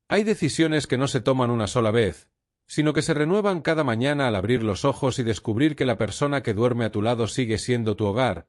Hay decisiones que no se toman una sola vez, sino que se renuevan cada mañana al abrir los ojos y descubrir que la persona que duerme a tu lado sigue siendo tu hogar,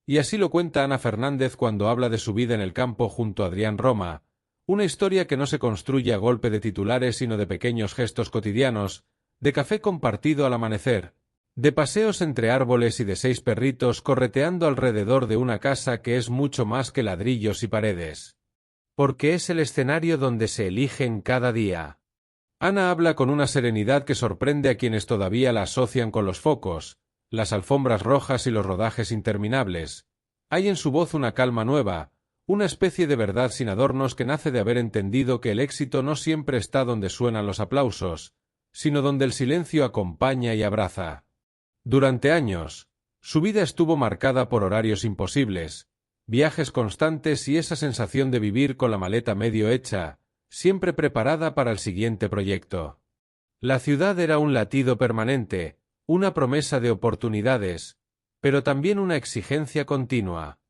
y así lo cuenta Ana Fernández cuando habla de su vida en el campo junto a Adrián Roma, una historia que no se construye a golpe de titulares sino de pequeños gestos cotidianos, de café compartido al amanecer, de paseos entre árboles y de 6 perritos correteando alrededor de una casa que es mucho más que ladrillos y paredes. Porque es el escenario donde se eligen cada día. Ana habla con una serenidad que sorprende a quienes todavía la asocian con los focos, las alfombras rojas y los rodajes interminables. Hay en su voz una calma nueva, una especie de verdad sin adornos que nace de haber entendido que el éxito no siempre está donde suenan los aplausos, sino donde el silencio acompaña y abraza. Durante años, su vida estuvo marcada por horarios imposibles, viajes constantes y esa sensación de vivir con la maleta medio hecha, siempre preparada para el siguiente proyecto. La ciudad era un latido permanente, una promesa de oportunidades, pero también una exigencia continua.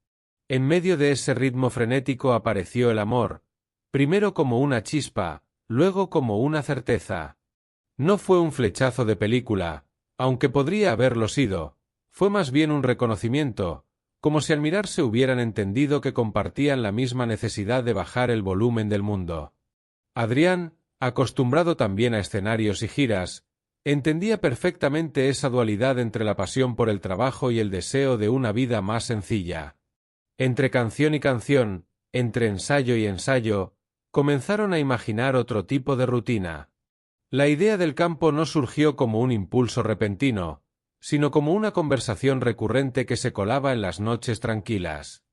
En medio de ese ritmo frenético apareció el amor, primero como una chispa, luego como una certeza. No fue un flechazo de película, aunque podría haberlo sido, fue más bien un reconocimiento, como si al mirarse hubieran entendido que compartían la misma necesidad de bajar el volumen del mundo. Adrián, acostumbrado también a escenarios y giras, entendía perfectamente esa dualidad entre la pasión por el trabajo y el deseo de una vida más sencilla. Entre canción y canción, entre ensayo y ensayo, comenzaron a imaginar otro tipo de rutina. La idea del campo no surgió como un impulso repentino, sino como una conversación recurrente que se colaba en las noches tranquilas.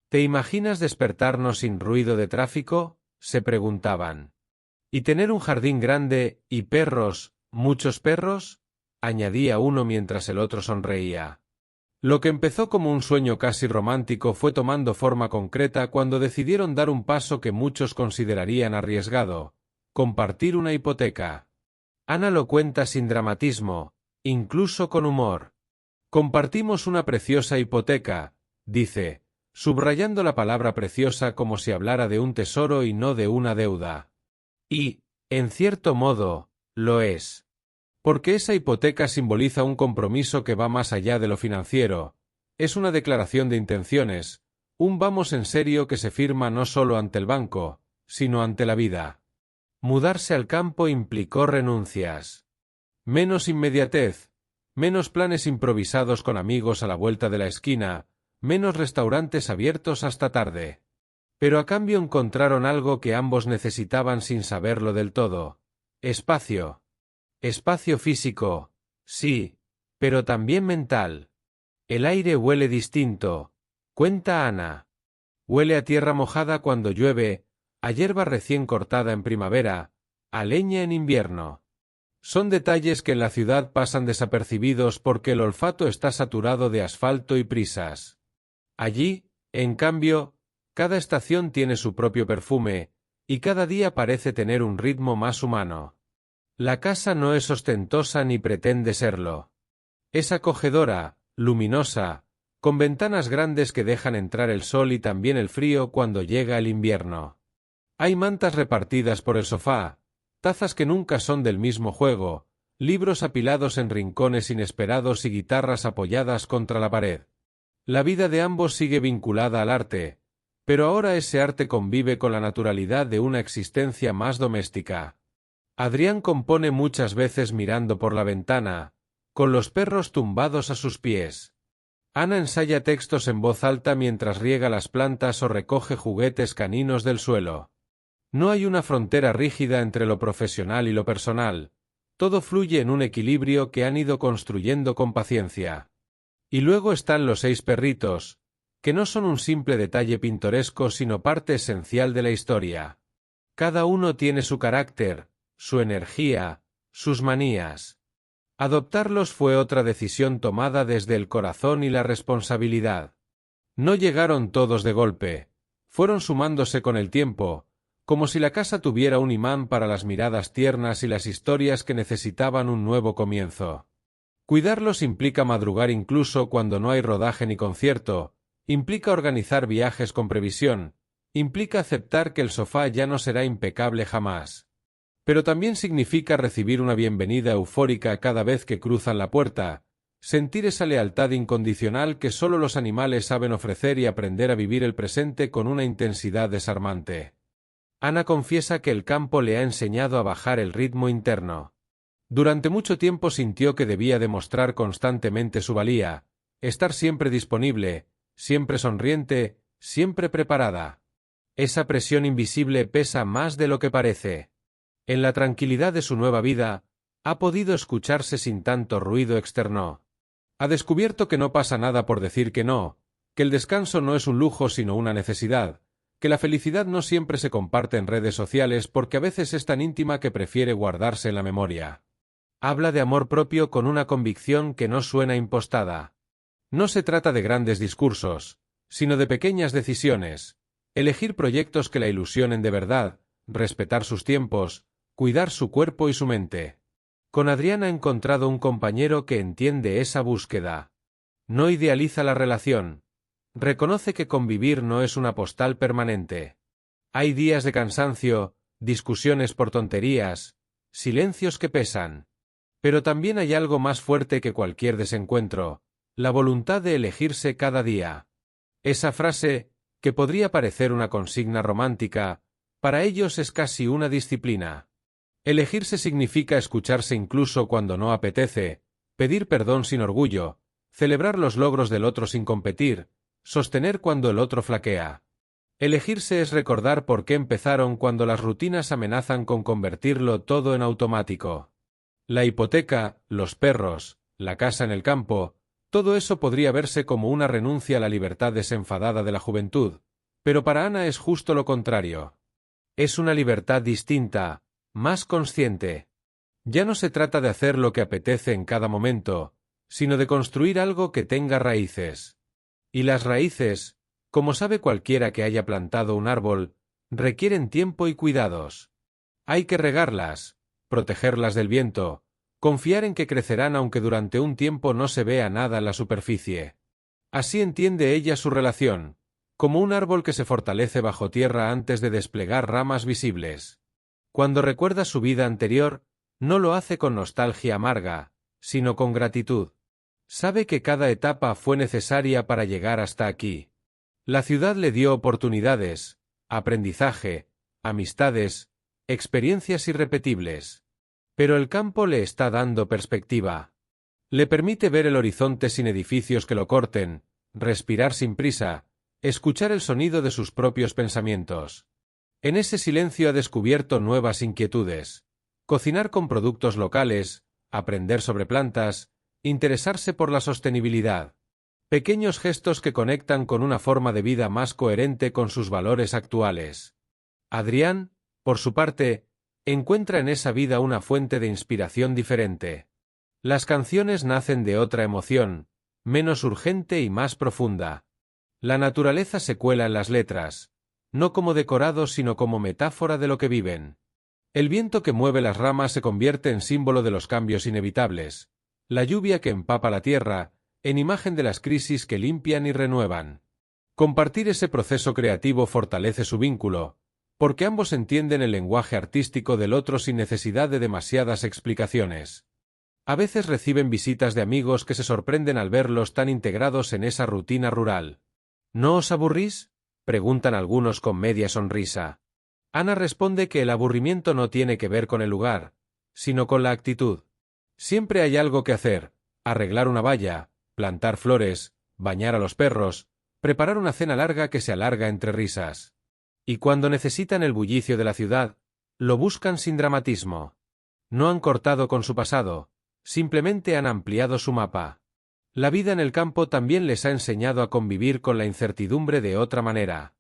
¿Te imaginas despertarnos sin ruido de tráfico?, se preguntaban. ¿Y tener un jardín grande y perros, muchos perros?, añadía uno mientras el otro sonreía. Lo que empezó como un sueño casi romántico fue tomando forma concreta cuando decidieron dar un paso que muchos considerarían arriesgado: compartir una hipoteca. Ana lo cuenta sin dramatismo, incluso con humor. Compartimos una preciosa hipoteca, dice, subrayando la palabra preciosa como si hablara de un tesoro y no de una deuda. Y, en cierto modo, lo es. Porque esa hipoteca simboliza un compromiso que va más allá de lo financiero, es una declaración de intenciones, un vamos en serio que se firma no solo ante el banco, sino ante la vida. Mudarse al campo implicó renuncias. Menos inmediatez, menos planes improvisados con amigos a la vuelta de la esquina, menos restaurantes abiertos hasta tarde. Pero a cambio encontraron algo que ambos necesitaban sin saberlo del todo: espacio. Espacio físico, sí, pero también mental. El aire huele distinto, cuenta Ana. Huele a tierra mojada cuando llueve, a hierba recién cortada en primavera, a leña en invierno. Son detalles que en la ciudad pasan desapercibidos porque el olfato está saturado de asfalto y prisas. Allí, en cambio, cada estación tiene su propio perfume, y cada día parece tener un ritmo más humano. La casa no es ostentosa ni pretende serlo. Es acogedora, luminosa, con ventanas grandes que dejan entrar el sol y también el frío cuando llega el invierno. Hay mantas repartidas por el sofá, tazas que nunca son del mismo juego, libros apilados en rincones inesperados y guitarras apoyadas contra la pared. La vida de ambos sigue vinculada al arte, pero ahora ese arte convive con la naturalidad de una existencia más doméstica. Adrián compone muchas veces mirando por la ventana, con los perros tumbados a sus pies. Ana ensaya textos en voz alta mientras riega las plantas o recoge juguetes caninos del suelo. No hay una frontera rígida entre lo profesional y lo personal, todo fluye en un equilibrio que han ido construyendo con paciencia. Y luego están los 6 perritos, que no son un simple detalle pintoresco sino parte esencial de la historia. Cada uno tiene su carácter, su energía, sus manías. Adoptarlos fue otra decisión tomada desde el corazón y la responsabilidad. No llegaron todos de golpe, fueron sumándose con el tiempo, como si la casa tuviera un imán para las miradas tiernas y las historias que necesitaban un nuevo comienzo. Cuidarlos implica madrugar incluso cuando no hay rodaje ni concierto, implica organizar viajes con previsión, implica aceptar que el sofá ya no será impecable jamás. Pero también significa recibir una bienvenida eufórica cada vez que cruzan la puerta, sentir esa lealtad incondicional que solo los animales saben ofrecer y aprender a vivir el presente con una intensidad desarmante. Ana confiesa que el campo le ha enseñado a bajar el ritmo interno. Durante mucho tiempo sintió que debía demostrar constantemente su valía, estar siempre disponible, siempre sonriente, siempre preparada. Esa presión invisible pesa más de lo que parece. En la tranquilidad de su nueva vida, ha podido escucharse sin tanto ruido externo. Ha descubierto que no pasa nada por decir que no, que el descanso no es un lujo sino una necesidad, que la felicidad no siempre se comparte en redes sociales porque a veces es tan íntima que prefiere guardarse en la memoria. Habla de amor propio con una convicción que no suena impostada. No se trata de grandes discursos, sino de pequeñas decisiones, elegir proyectos que la ilusionen de verdad, respetar sus tiempos, cuidar su cuerpo y su mente. Con Adrián ha encontrado un compañero que entiende esa búsqueda. No idealiza la relación. Reconoce que convivir no es una postal permanente. Hay días de cansancio, discusiones por tonterías, silencios que pesan. Pero también hay algo más fuerte que cualquier desencuentro, la voluntad de elegirse cada día. Esa frase, que podría parecer una consigna romántica, para ellos es casi una disciplina. Elegirse significa escucharse incluso cuando no apetece, pedir perdón sin orgullo, celebrar los logros del otro sin competir, sostener cuando el otro flaquea. Elegirse es recordar por qué empezaron cuando las rutinas amenazan con convertirlo todo en automático. La hipoteca, los perros, la casa en el campo, todo eso podría verse como una renuncia a la libertad desenfadada de la juventud, pero para Ana es justo lo contrario. Es una libertad distinta, más consciente. Ya no se trata de hacer lo que apetece en cada momento, sino de construir algo que tenga raíces. Y las raíces, como sabe cualquiera que haya plantado un árbol, requieren tiempo y cuidados. Hay que regarlas, protegerlas del viento, confiar en que crecerán aunque durante un tiempo no se vea nada en la superficie. Así entiende ella su relación, como un árbol que se fortalece bajo tierra antes de desplegar ramas visibles. Cuando recuerda su vida anterior, no lo hace con nostalgia amarga, sino con gratitud. Sabe que cada etapa fue necesaria para llegar hasta aquí. La ciudad le dio oportunidades, aprendizaje, amistades, experiencias irrepetibles. Pero el campo le está dando perspectiva. Le permite ver el horizonte sin edificios que lo corten, respirar sin prisa, escuchar el sonido de sus propios pensamientos. En ese silencio ha descubierto nuevas inquietudes. Cocinar con productos locales, aprender sobre plantas, interesarse por la sostenibilidad. Pequeños gestos que conectan con una forma de vida más coherente con sus valores actuales. Adrián, por su parte, encuentra en esa vida una fuente de inspiración diferente. Las canciones nacen de otra emoción, menos urgente y más profunda. La naturaleza se cuela en las letras, no como decorado sino como metáfora de lo que viven. El viento que mueve las ramas se convierte en símbolo de los cambios inevitables, la lluvia que empapa la tierra, en imagen de las crisis que limpian y renuevan. Compartir ese proceso creativo fortalece su vínculo, porque ambos entienden el lenguaje artístico del otro sin necesidad de demasiadas explicaciones. A veces reciben visitas de amigos que se sorprenden al verlos tan integrados en esa rutina rural. ¿No os aburrís?, preguntan algunos con media sonrisa. Ana responde que el aburrimiento no tiene que ver con el lugar, sino con la actitud. Siempre hay algo que hacer: arreglar una valla, plantar flores, bañar a los perros, preparar una cena larga que se alarga entre risas. Y cuando necesitan el bullicio de la ciudad, lo buscan sin dramatismo. No han cortado con su pasado, simplemente han ampliado su mapa. La vida en el campo también les ha enseñado a convivir con la incertidumbre de otra manera.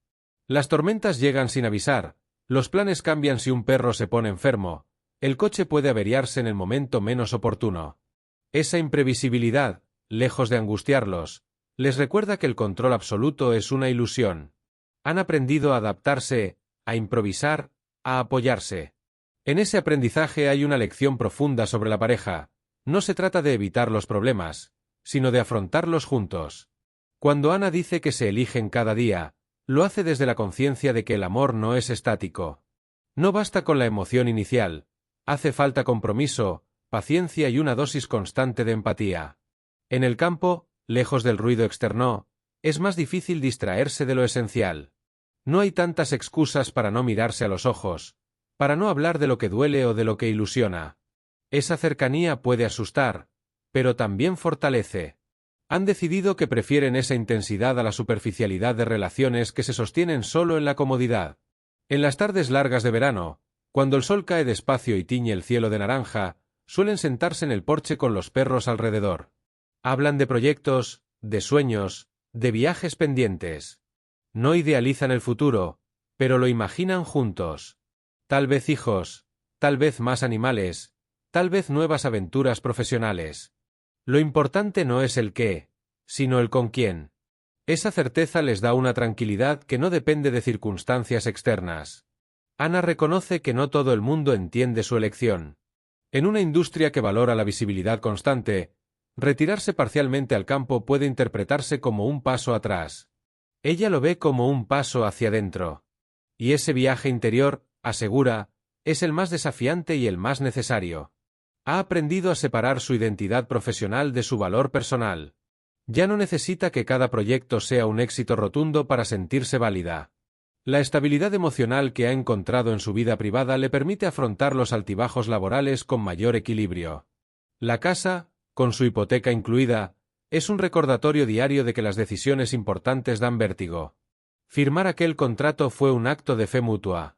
Las tormentas llegan sin avisar, los planes cambian si un perro se pone enfermo, el coche puede averiarse en el momento menos oportuno. Esa imprevisibilidad, lejos de angustiarlos, les recuerda que el control absoluto es una ilusión. Han aprendido a adaptarse, a improvisar, a apoyarse. En ese aprendizaje hay una lección profunda sobre la pareja. No se trata de evitar los problemas, sino de afrontarlos juntos. Cuando Ana dice que se eligen cada día, Lo hace desde la conciencia de que el amor no es estático. No basta con la emoción inicial, hace falta compromiso, paciencia y una dosis constante de empatía. En el campo, lejos del ruido externo, es más difícil distraerse de lo esencial. No hay tantas excusas para no mirarse a los ojos, para no hablar de lo que duele o de lo que ilusiona. Esa cercanía puede asustar, pero también fortalece. Han decidido que prefieren esa intensidad a la superficialidad de relaciones que se sostienen solo en la comodidad. En las tardes largas de verano, cuando el sol cae despacio y tiñe el cielo de naranja, suelen sentarse en el porche con los perros alrededor. Hablan de proyectos, de sueños, de viajes pendientes. No idealizan el futuro, pero lo imaginan juntos. Tal vez hijos, tal vez más animales, tal vez nuevas aventuras profesionales. Lo importante no es el qué, sino el con quién. Esa certeza les da una tranquilidad que no depende de circunstancias externas. Ana reconoce que no todo el mundo entiende su elección. En una industria que valora la visibilidad constante, retirarse parcialmente al campo puede interpretarse como un paso atrás. Ella lo ve como un paso hacia adentro. Y ese viaje interior, asegura, es el más desafiante y el más necesario. Ha aprendido a separar su identidad profesional de su valor personal. Ya no necesita que cada proyecto sea un éxito rotundo para sentirse válida. La estabilidad emocional que ha encontrado en su vida privada le permite afrontar los altibajos laborales con mayor equilibrio. La casa, con su hipoteca incluida, es un recordatorio diario de que las decisiones importantes dan vértigo. Firmar aquel contrato fue un acto de fe mutua.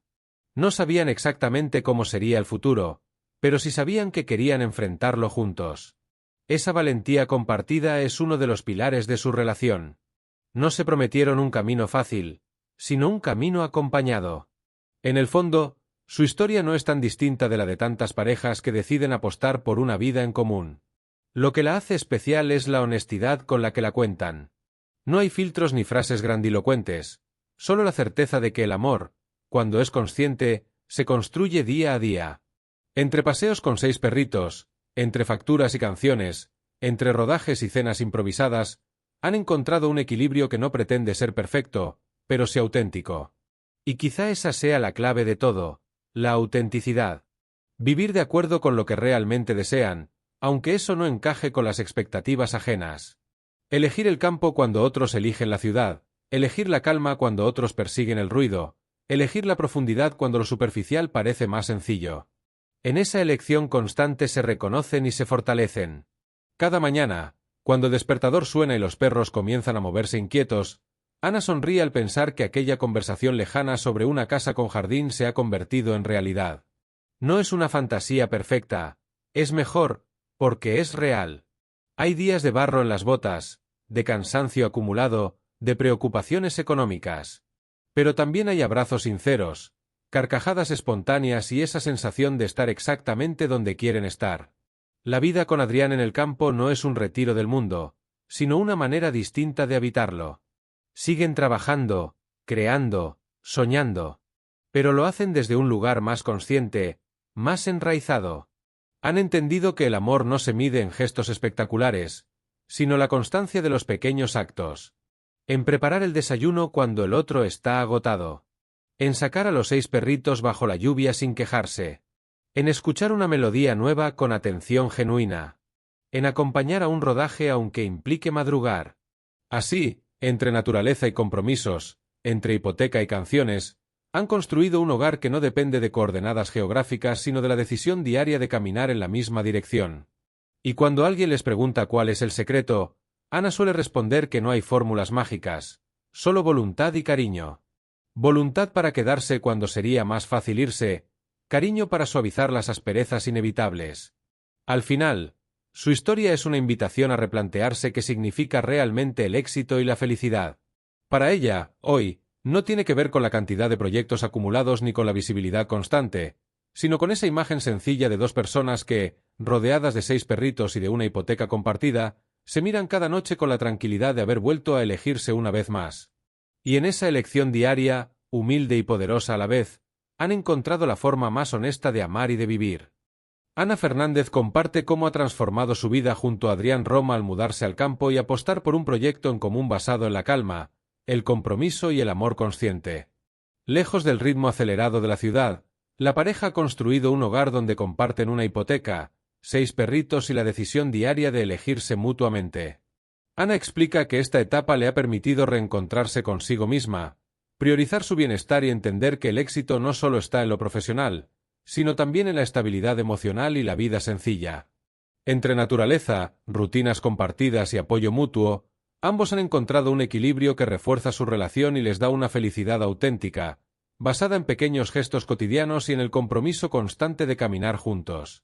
No sabían exactamente cómo sería el futuro, pero sí sabían que querían enfrentarlo juntos. Esa valentía compartida es uno de los pilares de su relación. No se prometieron un camino fácil, sino un camino acompañado. En el fondo, su historia no es tan distinta de la de tantas parejas que deciden apostar por una vida en común. Lo que la hace especial es la honestidad con la que la cuentan. No hay filtros ni frases grandilocuentes, solo la certeza de que el amor, cuando es consciente, se construye día a día. Entre paseos con 6 perritos, entre facturas y canciones, entre rodajes y cenas improvisadas, han encontrado un equilibrio que no pretende ser perfecto, pero sí auténtico. Y quizá esa sea la clave de todo, la autenticidad. Vivir de acuerdo con lo que realmente desean, aunque eso no encaje con las expectativas ajenas. Elegir el campo cuando otros eligen la ciudad, elegir la calma cuando otros persiguen el ruido, elegir la profundidad cuando lo superficial parece más sencillo. En esa elección constante se reconocen y se fortalecen. Cada mañana, cuando el despertador suena y los perros comienzan a moverse inquietos, Ana sonríe al pensar que aquella conversación lejana sobre una casa con jardín se ha convertido en realidad. No es una fantasía perfecta, es mejor, porque es real. Hay días de barro en las botas, de cansancio acumulado, de preocupaciones económicas. Pero también hay abrazos sinceros, carcajadas espontáneas y esa sensación de estar exactamente donde quieren estar. La vida con Adrián en el campo no es un retiro del mundo, sino una manera distinta de habitarlo. Siguen trabajando, creando, soñando. Pero lo hacen desde un lugar más consciente, más enraizado. Han entendido que el amor no se mide en gestos espectaculares, sino la constancia de los pequeños actos. En preparar el desayuno cuando el otro está agotado. En sacar a los 6 perritos bajo la lluvia sin quejarse. En escuchar una melodía nueva con atención genuina. En acompañar a un rodaje aunque implique madrugar. Así, entre naturaleza y compromisos, entre hipoteca y canciones, han construido un hogar que no depende de coordenadas geográficas sino de la decisión diaria de caminar en la misma dirección. Y cuando alguien les pregunta cuál es el secreto, Ana suele responder que no hay fórmulas mágicas, solo voluntad y cariño. Voluntad para quedarse cuando sería más fácil irse, cariño para suavizar las asperezas inevitables. Al final, su historia es una invitación a replantearse qué significa realmente el éxito y la felicidad. Para ella, hoy, no tiene que ver con la cantidad de proyectos acumulados ni con la visibilidad constante, sino con esa imagen sencilla de 2 personas que, rodeadas de 6 perritos y de una hipoteca compartida, se miran cada noche con la tranquilidad de haber vuelto a elegirse una vez más. Y en esa elección diaria, humilde y poderosa a la vez, han encontrado la forma más honesta de amar y de vivir. Ana Fernández comparte cómo ha transformado su vida junto a Adrián Roma al mudarse al campo y apostar por un proyecto en común basado en la calma, el compromiso y el amor consciente. Lejos del ritmo acelerado de la ciudad, la pareja ha construido un hogar donde comparten una hipoteca, 6 perritos y la decisión diaria de elegirse mutuamente. Ana explica que esta etapa le ha permitido reencontrarse consigo misma, priorizar su bienestar y entender que el éxito no solo está en lo profesional, sino también en la estabilidad emocional y la vida sencilla. Entre naturaleza, rutinas compartidas y apoyo mutuo, ambos han encontrado un equilibrio que refuerza su relación y les da una felicidad auténtica, basada en pequeños gestos cotidianos y en el compromiso constante de caminar juntos.